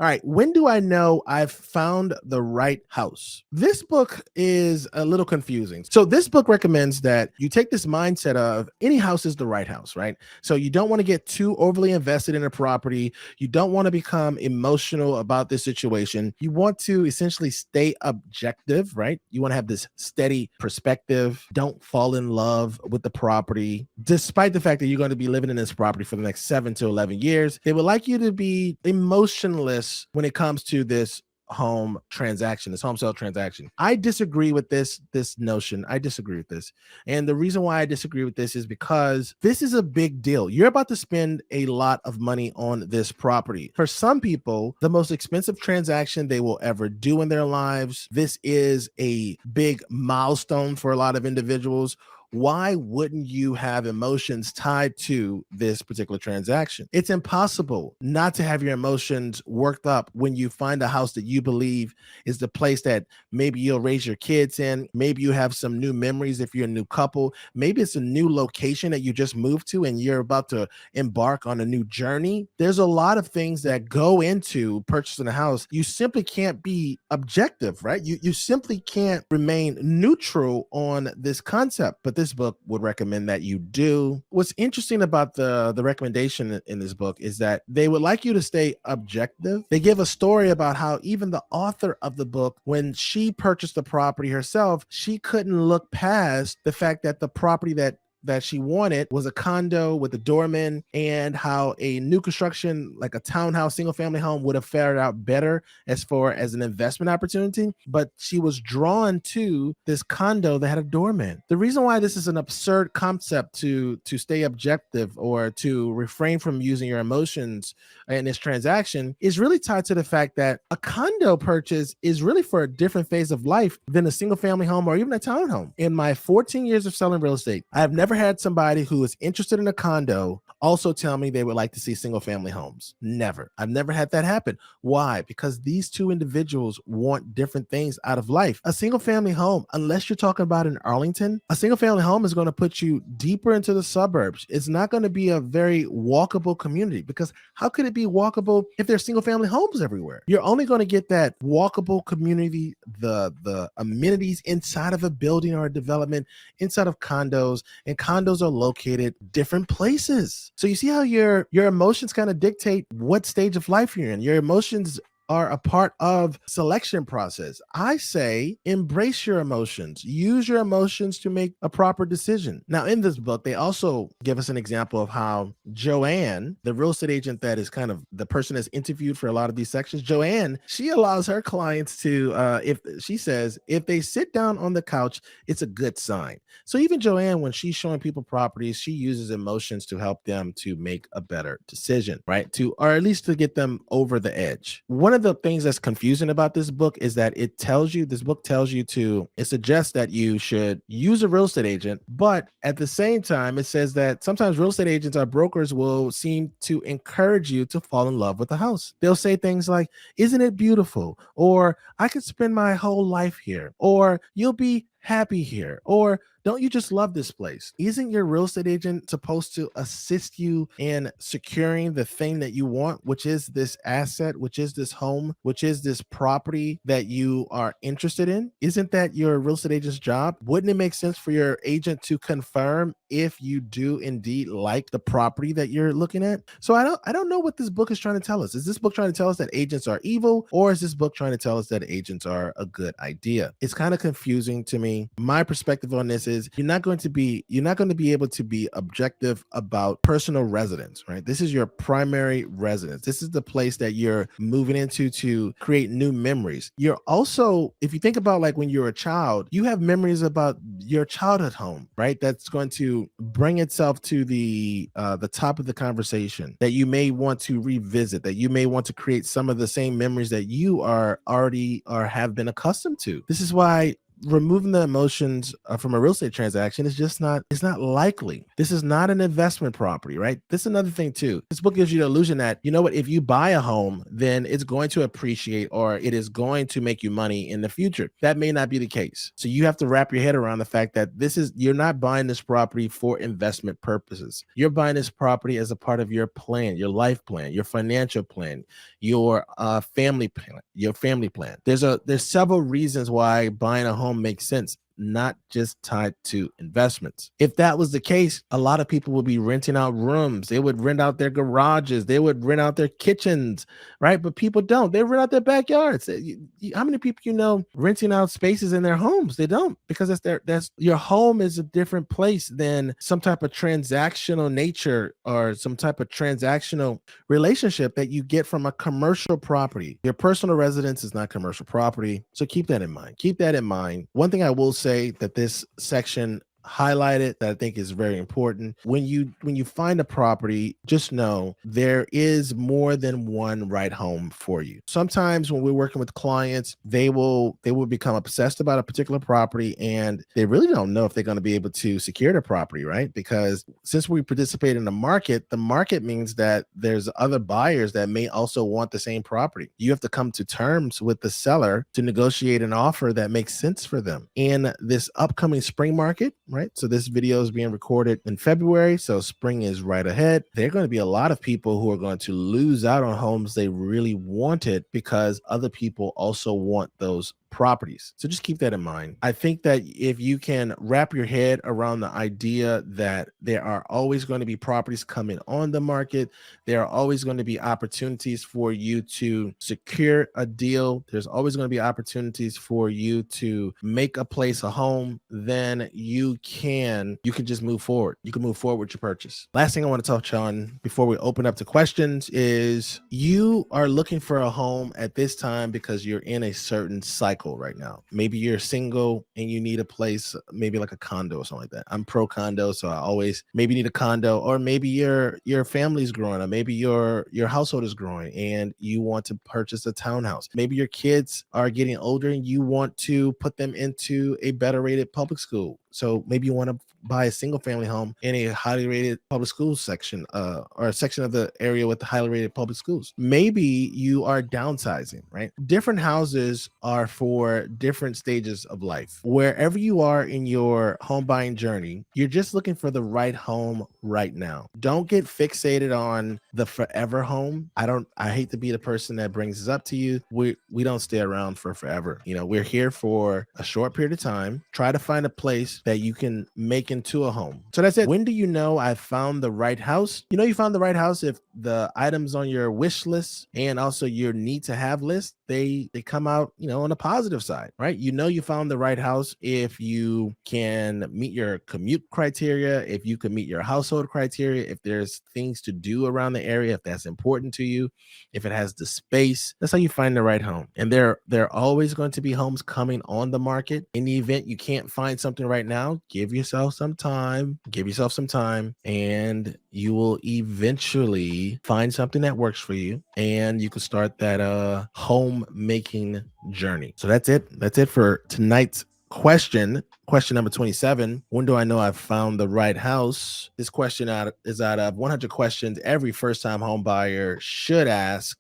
All right. When do I know I've found the right house? This book is a little confusing. So, this book recommends that you take this mindset of any house is the right house, right? So, you don't want to get too overly invested in a property. You don't want to become emotional about this situation. You want to essentially stay objective, right? You want to have this steady perspective. Don't fall in love with the property, despite the fact that you're going to be living in this property for the next 7 to 11 years. They would like you to be emotionless when it comes to this home sale transaction. I disagree with this notion. I disagree with this. And the reason why I disagree with this is because this is a big deal. You're about to spend a lot of money on this property. For some people, the most expensive transaction they will ever do in their lives. This is a big milestone for a lot of individuals. Why wouldn't you have emotions tied to this particular transaction? It's impossible not to have your emotions worked up when you find a house that you believe is the place that maybe you'll raise your kids in. Maybe you have some new memories if you're a new couple. Maybe it's a new location that you just moved to and you're about to embark on a new journey. There's a lot of things that go into purchasing a house. You simply can't be objective, right? You simply can't remain neutral on this concept. But this book would recommend that you do. What's interesting about the recommendation in this book is that they would like you to stay objective. They give a story about how even the author of the book, when she purchased the property herself, she couldn't look past the fact that the property that she wanted was a condo with a doorman, and how a new construction, like a townhouse, single family home, would have fared out better as far as an investment opportunity. But she was drawn to this condo that had a doorman. The reason why this is an absurd concept to stay objective or to refrain from using your emotions in this transaction is really tied to the fact that a condo purchase is really for a different phase of life than a single family home or even a townhome. In my 14 years of selling real estate, I have never had somebody who is interested in a condo also tell me they would like to see single family homes. Never. I've never had that happen. Why? Because these two individuals want different things out of life. A single family home, unless you're talking about in Arlington, a single family home is going to put you deeper into the suburbs. It's not going to be a very walkable community, because how could it be walkable if there's single family homes everywhere? You're only going to get that walkable community, the amenities inside of a building or a development, inside of condos, and condos are located different places. So you see how your emotions kind of dictate what stage of life you're in. Your emotions are a part of selection process. I say embrace your emotions. Use your emotions to make a proper decision. Now, in this book, they also give us an example of how Joanne, the real estate agent that is kind of the person that's interviewed for a lot of these sections, Joanne, she allows her clients to, if she says, if they sit down on the couch, it's a good sign. So even Joanne, when she's showing people properties, she uses emotions to help them to make a better decision, right? Or at least to get them over the edge. One of the things that's confusing about this book is that it suggests that you should use a real estate agent, but at the same time, it says that sometimes real estate agents or brokers will seem to encourage you to fall in love with the house. They'll say things like, isn't it beautiful? Or I could spend my whole life here, or you'll be happy here, or don't you just love this place? Isn't your real estate agent supposed to assist you in securing the thing that you want, which is this asset, which is this home, which is this property that you are interested in? Isn't that your real estate agent's job? Wouldn't it make sense for your agent to confirm if you do indeed like the property that you're looking at? So I don't know what this book is trying to tell us. Is this book trying to tell us that agents are evil, or is this book trying to tell us that agents are a good idea? It's kind of confusing to me. My perspective on this is you're not going to be able to be objective about personal residence, right? This is your primary residence. This is the place that you're moving into to create new memories. You're also, if you think about like when you're a child, you have memories about your childhood home, right? That's going to bring itself to the top of the conversation, that you may want to revisit, that you may want to create some of the same memories that you are already or have been accustomed to. This is why removing the emotions from a real estate transaction is just not, it's not likely. This is not an investment property, right? This is another thing too. This book gives you the illusion that, you know what, if you buy a home, then it's going to appreciate or it is going to make you money in the future. That may not be the case. So you have to wrap your head around the fact that you're not buying this property for investment purposes. You're buying this property as a part of your plan, your life plan, your financial plan, your family plan, your family plan. There's several reasons why buying a home makes sense, not just tied to investments. If that was the case, a lot of people would be renting out rooms. They would rent out their garages. They would rent out their kitchens, right? But people don't. They rent out their backyards. How many people you know renting out spaces in their homes? They don't, because that's your home is a different place than some type of transactional nature or some type of transactional relationship that you get from a commercial property. Your personal residence is not commercial property. So keep that in mind. Keep that in mind. One thing I will say that this section highlighted that I think is very important. When you find a property, just know there is more than one right home for you. Sometimes when we're working with clients, they will become obsessed about a particular property and they really don't know if they're going to be able to secure the property, right? Because since we participate in the market means that there's other buyers that may also want the same property. You have to come to terms with the seller to negotiate an offer that makes sense for them. In this upcoming spring market, right? So this video is being recorded in February. So spring is right ahead. There are going to be a lot of people who are going to lose out on homes they really wanted because other people also want those properties. So just keep that in mind. I think that if you can wrap your head around the idea that there are always going to be properties coming on the market, there are always going to be opportunities for you to secure a deal, there's always going to be opportunities for you to make a place a home, then you can just move forward. You can move forward with your purchase. Last thing I want to touch on before we open up to questions is you are looking for a home at this time because you're in a certain cycle right now. Maybe you're single and you need a place, maybe like a condo or something like that. I'm pro condo, so I always maybe need a condo, or maybe your family's growing up, maybe your household is growing and you want to purchase a townhouse. Maybe your kids are getting older and you want to put them into a better rated public school. So maybe you want to buy a single family home in a highly rated public schools section, or a section of the area with the highly rated public schools. Maybe you are downsizing, right? Different houses are for different stages of life. Wherever you are in your home buying journey, you're just looking for the right home right now. Don't get fixated on the forever home. I hate to be the person that brings this up to you. We don't stay around for forever. You know, we're here for a short period of time. Try to find a place that you can make into a home. So that's it. When do you know I found the right house? You know you found the right house if the items on your wish list and also your need to have list, they come out, you know, on the positive side, right? You know you found the right house if you can meet your commute criteria, if you can meet your household criteria, if there's things to do around the area, if that's important to you, if it has the space. That's how you find the right home. And there are always going to be homes coming on the market. In the event you can't find something right now, give yourself some time, and you will eventually find something that works for you and you can start that home making journey. So that's it for tonight's question number 27. When do I know I've found the right house? This question is out of 100 questions every first time home buyer should ask